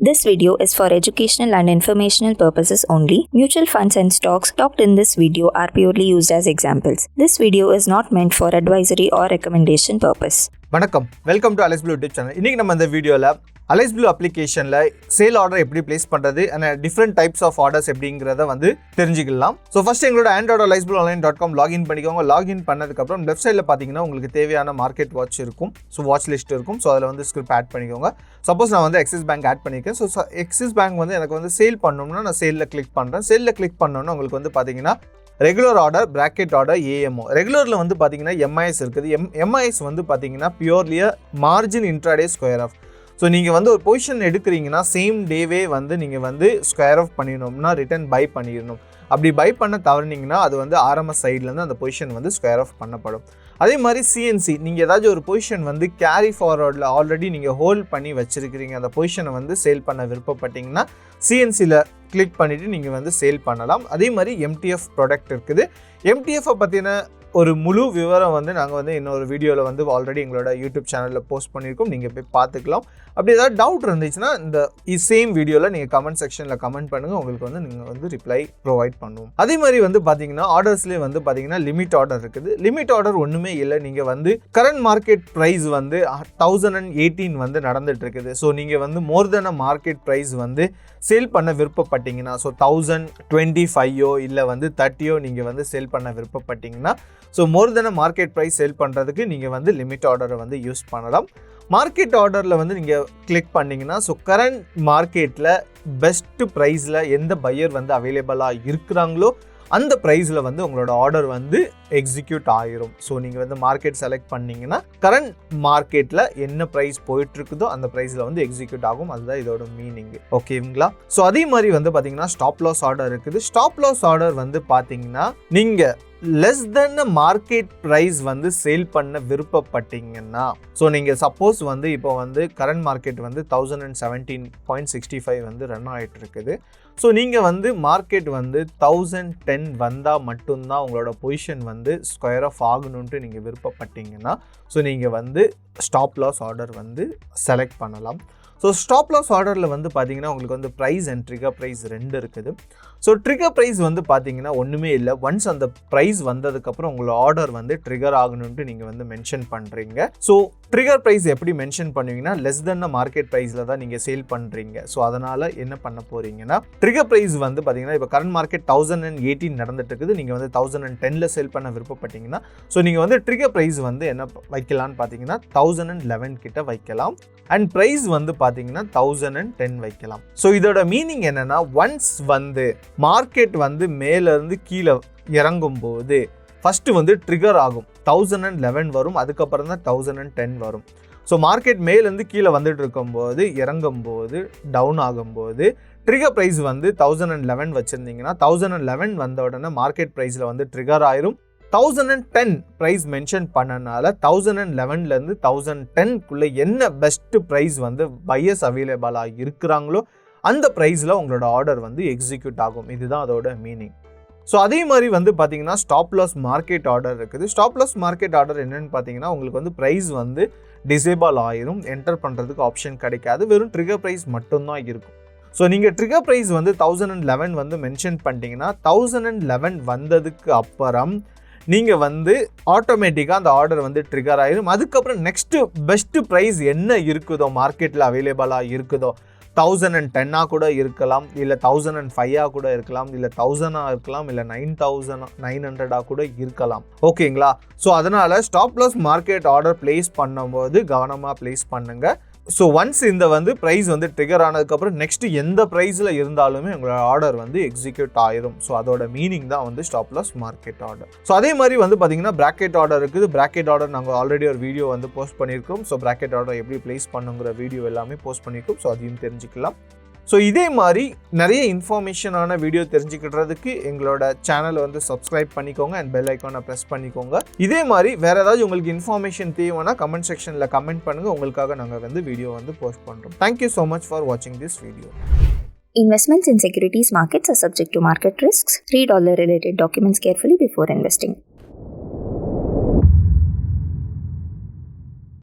This video is for educational and informational purposes only. Mutual funds and stocks talked in this video are purely used as examples. This video is not meant for advisory or recommendation purpose. வணக்கம், welcome to aliceblue YouTube channel. இன்னைக்கு நம்ம இந்த வீடியோவில் aliceblue அப்ளிகேஷனில் sell order எப்படி place பண்ணுறது and different types of orders எப்படிங்கிறத தெரிஞ்சுக்கலாம். ஸோ ஃபர்ஸ்ட் எங்களோட ஆண்ட்ராய்டு aliceblue.online.com லாகின் பண்ணிக்கோங்க. லாகின் பண்ணதுக்கப்புறம் லெஃப்ட் சைடில் பார்த்தீங்கன்னா உங்களுக்கு தேவையான மார்க்கெட் வாட்ச் இருக்கும். ஸோ வாட்ச் லிஸ்ட் இருக்கும். ஸோ அதில் ஸ்கிரிப்ட் ஆட் பண்ணிக்கோங்க. சப்போஸ் நான் எக்ஸிஸ் பேங்க் ஆட் பண்ணியிருக்கேன். ஸோ எக்ஸிஸ் பேங்க் எனக்கு சேல் பண்ணணும்னா நான் சேலில் கிளிக் பண்ணுறேன். சேலில் கிளிக் பண்ணோன்னா உங்களுக்கு பார்த்தீங்கன்னா regular order, bracket order, AMO. ரெகுலரில் பார்த்தீங்கன்னா எம்ஐஎஸ் இருக்குது. எம்ஐஎஸ் பார்த்தீங்கன்னா பியூர்லியா margin intraday square off. So நீங்கள் ஒரு பொசிஷன் எடுக்கிறீங்கன்னா சேம் டேவே நீங்கள் ஸ்கொயர் ஆஃப் பண்ணிடணும்னா ரிட்டர்ன் பை பண்ணிடணும். அப்படி பை பண்ண தவறினீங்கன்னா அது ஆர்எம்எஸ் சைட்லேருந்து அந்த பொசிஷன் ஸ்கொயர் ஆஃப் பண்ணப்படும். அதே மாதிரி சிஎன்சி, நீங்கள் ஏதாச்சும் ஒரு பொசிஷன் கேரி ஃபார்வர்டில் ஆல்ரெடி நீங்கள் ஹோல்ட் பண்ணி வச்சுருக்கிறீங்க, அந்த பொசிஷனை சேல் பண்ண விருப்பப்பட்டீங்கன்னா சிஎன்சியில் கிளிக் பண்ணிவிட்டு நீங்கள் சேல் பண்ணலாம். அதே மாதிரி எம்டிஎஃப் ப்ராடக்ட் இருக்குது. எம்டிஎஃப்பை பற்றின ஒரு முழு விவரம் நாங்கள் இன்னொரு வீடியோவில் ஆல்ரெடி எங்களோட யூடியூப் சேனலில் போஸ்ட் பண்ணியிருக்கோம். நீங்கள் போய் பார்த்துக்கலாம். அப்படி ஏதாவது டவுட் இருந்துச்சுன்னா இந்த சேம் வீடியோவில் நீங்கள் கமெண்ட் செக்ஷனில் கமெண்ட் பண்ணுங்கள். உங்களுக்கு நீங்கள் ரிப்ளை ப்ரொவைட் பண்ணுவோம். அதே மாதிரி பார்த்தீங்கன்னா ஆர்டர்ஸ்லேயே பார்த்தீங்கன்னா லிமிட் ஆர்டர் இருக்குது. லிமிட் ஆர்டர் ஒன்றுமே இல்லை. நீங்கள் கரண்ட் மார்க்கெட் ப்ரைஸ் 1018 நடந்துட்டு இருக்குது. ஸோ நீங்கள் மோர் தென் அ மார்க்கெட் ப்ரைஸ் சேல் பண்ண விருப்பப்பட்டீங்கன்னா, ஸோ 1025 இல்லை 30 நீங்கள் சேல் பண்ண விருப்பப்பட்டீங்கன்னா, so more than market price sell பண்ணுறதுக்கு நீங்கள் லிமிட் ஆர்டரை யூஸ் பண்ணலாம். மார்க்கெட் ஆர்டரில் நீங்கள் கிளிக் பண்ணிங்கன்னா, ஸோ கரண்ட் மார்க்கெட்டில் பெஸ்ட்டு ப்ரைஸில் எந்த பையர் அவைலபிளாக இருக்கிறாங்களோ அந்த ப்ரைஸில் உங்களோட ஆர்டர் எக்ஸிக்யூட் ஆகிரும். ஸோ நீங்கள் மார்க்கெட் செலக்ட் பண்ணிங்கன்னா கரண்ட் மார்க்கெட்டில் என்ன ப்ரைஸ் போயிட்டுருக்குதோ அந்த ப்ரைஸில் எக்ஸிக்யூட் ஆகும். அதுதான் இதோட மீனிங். ஓகேங்களா? ஸோ அதே மாதிரி பார்த்தீங்கன்னா ஸ்டாப் லாஸ் ஆர்டர் இருக்குது. ஸ்டாப் லாஸ் ஆர்டர் பார்த்தீங்கன்னா நீங்கள் less than market price sell பண்ண விருப்பப்பட்டீங்கன்னா, ஸோ நீங்கள் சப்போஸ் இப்போ கரண்ட் மார்க்கெட் 1017.65 ரன் ஆகிட்டு இருக்குது. ஸோ நீங்கள் மார்க்கெட் 1010 வந்தால் மட்டும்தான் உங்களோட பொசிஷன் ஸ்கொயர் ஆஃப் ஆகணுன்ட்டு நீங்கள் விருப்பப்பட்டீங்கன்னா, ஸோ நீங்கள் ஸ்டாப் லாஸ் ஆர்டர் செலக்ட் பண்ணலாம். ஸோ ஸ்டாப் லாஸ் ஆர்டரில் பார்த்தீங்கன்னா உங்களுக்கு ப்ரைஸ் அண்ட் ட்ரிகர் ப்ரைஸ் 2 இருக்குது. ஸோ ட்ரிகர் ப்ரைஸ் பார்த்தீங்கன்னா ஒன்றுமே இல்லை. ஒன்ஸ் அந்த ப்ரைஸ் வந்ததுக்கப்புறம் உங்களோட ஆர்டர் ட்ரிகர் ஆகணுன்ட்டு நீங்கள் மென்ஷன் பண்ணுறீங்க. ஸோ ட்ரிகர் ப்ரைஸ் எப்படி மென்ஷன் பண்ணுவீங்கன்னா, லெஸ் தென் மார்க்கெட் ப்ரைஸில் தான் நீங்கள் சேல் பண்ணுறீங்க. ஸோ அதனால் என்ன பண்ண போகிறீங்கன்னா, ட்ரிகர் ப்ரைஸ் பார்த்தீங்கன்னா இப்போ கரண்ட் மார்க்கெட் 1018 நடந்துட்டு இருக்குது. நீங்கள் 1010 சேல் பண்ண விருப்பப்பட்டீங்கன்னா, ஸோ நீங்கள் ட்ரிகர் ப்ரைஸ் என்ன வைக்கலான்னு பார்த்தீங்கன்னா 1011 கிட்ட வைக்கலாம். அண்ட் ப்ரைஸ் பார்த்தீங்கன்னா 1010 வைக்கலாம். ஸோ இதோட மீனிங் என்னன்னா, ஒன்ஸ் மார்க்கெட் மேலேருந்து கீழே இறங்கும் போது ஃபஸ்ட்டு ட்ரிகர் ஆகும். 1011 வரும், அதுக்கப்புறம் தான் 1010 வரும். ஸோ மார்க்கெட் மேலேருந்து கீழே வந்துட்டு இருக்கும்போது, இறங்கும் போது, டவுன் ஆகும்போது ட்ரிகர் ப்ரைஸ் 1011 வச்சுருந்தீங்கன்னா 1011 வந்த உடனே மார்க்கெட் ப்ரைஸில் ட்ரிகர் ஆயிரும். 1010 ப்ரைஸ் மென்ஷன் பண்ணனால 1011லேருந்து 1010குள்ளே என்ன பெஸ்ட்டு ப்ரைஸ் பையர்ஸ் அவைலபிளாக இருக்கிறாங்களோ அந்த ப்ரைஸில் உங்களோட ஆர்டர் எக்ஸிக்யூட் ஆகும். இதுதான் அதோட மீனிங். ஸோ அதே மாதிரி பார்த்தீங்கன்னா ஸ்டாப் லாஸ் மார்க்கெட் ஆர்டர் இருக்குது. ஸ்டாப் லாஸ் மார்க்கெட் ஆர்டர் என்னென்னு பார்த்தீங்கன்னா, உங்களுக்கு ப்ரைஸ் டிசேபிள் ஆயிரும். என்டர் பண்ணுறதுக்கு ஆப்ஷன் கிடைக்காது. வெறும் ட்ரிகர் ப்ரைஸ் மட்டும்தான் இருக்கும். ஸோ நீங்கள் ட்ரிகர் ப்ரைஸ் 1011 மென்ஷன் பண்ணிட்டீங்கன்னா 1011 வந்ததுக்கு அப்புறம் நீங்கள் ஆட்டோமேட்டிக்காக அந்த ஆர்டர் ட்ரிகர் ஆயிரும். அதுக்கப்புறம் நெக்ஸ்ட்டு பெஸ்ட்டு ப்ரைஸ் என்ன இருக்குதோ, மார்க்கெட்டில் அவைலபிளாக இருக்குதோ, 1010 கூட இருக்கலாம், இல்லை 1005 கூட இருக்கலாம், இல்லை 1000 இருக்கலாம், இல்லை 9900 கூட இருக்கலாம். ஓகேங்களா? ஸோ அதனால் stop loss market order place பண்ணும்போது கவனமாக பிளேஸ் பண்ணுங்கள். ஸோ ஒன்ஸ் இந்த ப்ரைஸ் ட்ரிகர் ஆனதுக்கப்புறம் நெக்ஸ்ட் எந்த ப்ரைஸில் இருந்தாலுமே உங்களோட ஆர்டர் எக்ஸிக்யூட் ஆயிரும். ஸோ அதோட மீனிங் தான் stop loss market order. So அதே மாதிரி பார்த்தீங்கன்னா பிராக்கெட் ஆர்டர் இருக்குது. பிராக்கெட் ஆர்டர் நாங்கள் ஆல்ரெடி ஒரு வீடியோ போஸ்ட் பண்ணியிருக்கோம். ஸோ பிராக்கெட் ஆர்டர் எப்படி பிளேஸ் பண்ணுங்கிற வீடியோ எல்லாமே போஸ்ட் பண்ணியிருக்கோம். ஸோ அதையும் தெரிஞ்சுக்கலாம். ஸோ இதே மாதிரி நிறைய இன்ஃபர்மேஷனான வீடியோ தெரிஞ்சுக்கிறதுக்கு எங்களோட சேனலை சப்ஸ்கிரைப் பண்ணிக்கோங்க அண்ட் பெல் ஐக்கானை ப்ரெஸ் பண்ணிக்கோங்க. இதே மாதிரி வேறு ஏதாவது உங்களுக்கு இன்ஃபர்மேஷன் தேவைன்னா கமெண்ட் செக்ஷனில் கமெண்ட் பண்ணுங்கள். உங்களுக்காக நாங்கள் வீடியோ போஸ்ட் பண்ணுறோம். தேங்க்யூ ஸோ மச் ஃபார் வாட்சிங் this video. Investments in securities markets are subject to market risks. Read all the related documents carefully before investing.